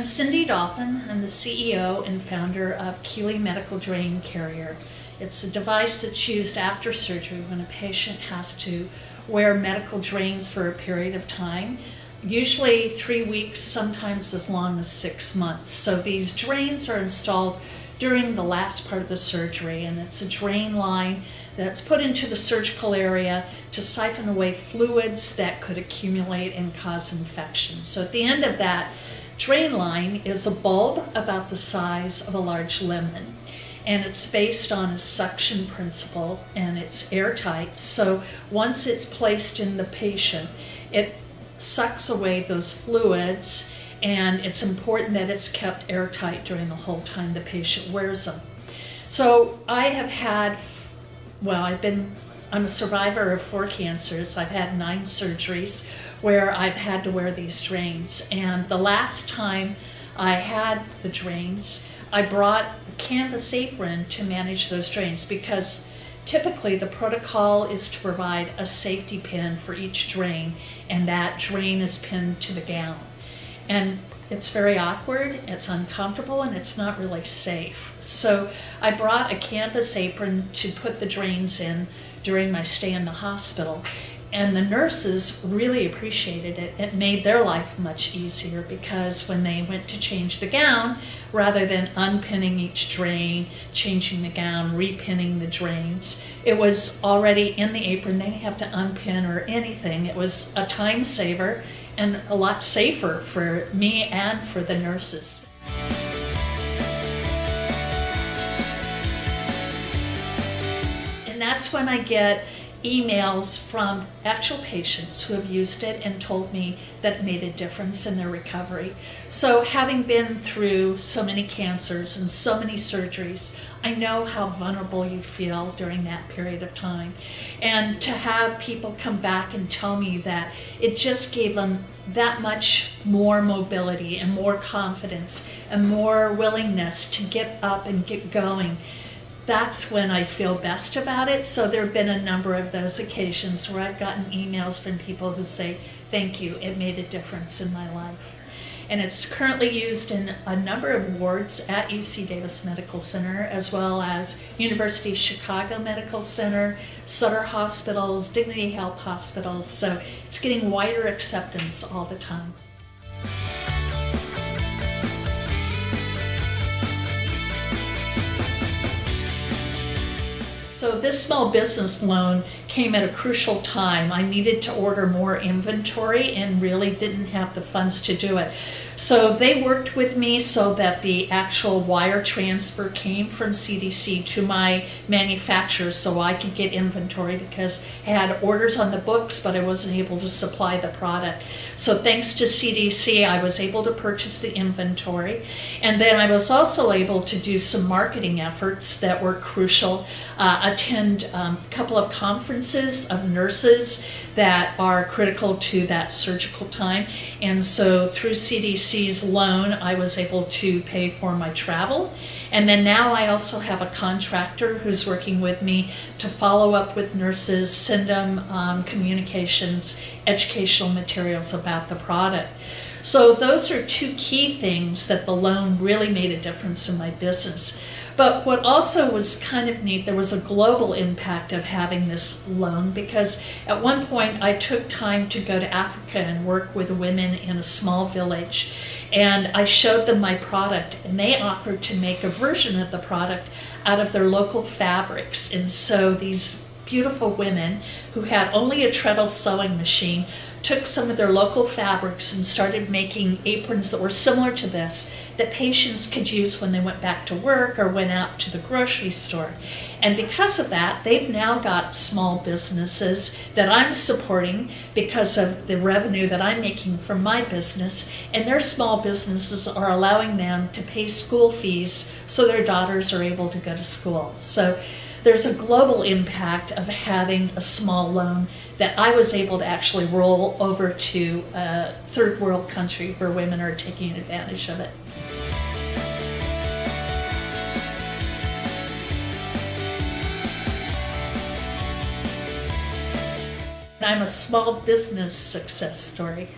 I'm Cinde Dolphin. I'm the CEO and founder of Kili Drain Carrier. It's a device that's used after surgery when a patient has to wear medical drains for a period of time, usually 3 weeks, sometimes as long as 6 months. So these drains are installed during the last part of the surgery, and it's a drain line that's put into the surgical area to siphon away fluids that could accumulate and cause infection. So at the end of that drain line is a bulb about the size of a large lemon, and it's based on a suction principle, and it's airtight. So once it's placed in the patient, it sucks away those fluids, and it's important that it's kept airtight during the whole time the patient wears them. So I have had, I'm a survivor of 4 cancers. I've had 9 surgeries where I've had to wear these drains. And the last time I had the drains, I brought a canvas apron to manage those drains, because typically the protocol is to provide a safety pin for each drain, and that drain is pinned to the gown. And it's very awkward, it's uncomfortable, and it's not really safe. So I brought a canvas apron to put the drains in during my stay in the hospital. And the nurses really appreciated it. It made their life much easier, because when they went to change the gown, rather than unpinning each drain, changing the gown, repinning the drains, it was already in the apron. They didn't have to unpin or anything. It was a time saver and a lot safer for me and for the nurses. And that's when I get emails from actual patients who have used it and told me that it made a difference in their recovery. So having been through so many cancers and so many surgeries, I know how vulnerable you feel during that period of time. And to have people come back and tell me that it just gave them that much more mobility and more confidence and more willingness to get up and get going, that's when I feel best about it. So there have been a number of those occasions where I've gotten emails from people who say, thank you, it made a difference in my life. And it's currently used in a number of wards at UC Davis Medical Center, as well as University of Chicago Medical Center, Sutter Hospitals, Dignity Health Hospitals. So it's getting wider acceptance all the time. So this small business loan came at a crucial time. I needed to order more inventory and really didn't have the funds to do it. So they worked with me so that the actual wire transfer came from CDC to my manufacturer so I could get inventory, because I had orders on the books, but I wasn't able to supply the product. So thanks to CDC, I was able to purchase the inventory. And then I was also able to do some marketing efforts that were crucial. Attend a couple of conferences of nurses that are critical to that surgical time. And so through CDC's loan, I was able to pay for my travel. And then now I also have a contractor who's working with me to follow up with nurses, send them communications, educational materials about the product. So those are 2 key things that the loan really made a difference in my business. But what also was kind of neat, there was a global impact of having this loan, because at one point I took time to go to Africa and work with women in a small village, and I showed them my product, and they offered to make a version of the product out of their local fabrics. And so these beautiful women who had only a treadle sewing machine took some of their local fabrics and started making aprons that were similar to this, that patients could use when they went back to work or went out to the grocery store. And because of that, they've now got small businesses that I'm supporting because of the revenue that I'm making from my business, and their small businesses are allowing them to pay school fees so their daughters are able to go to school. So there's a global impact of having a small loan that I was able to actually roll over to a third world country where women are taking advantage of it. I'm a small business success story.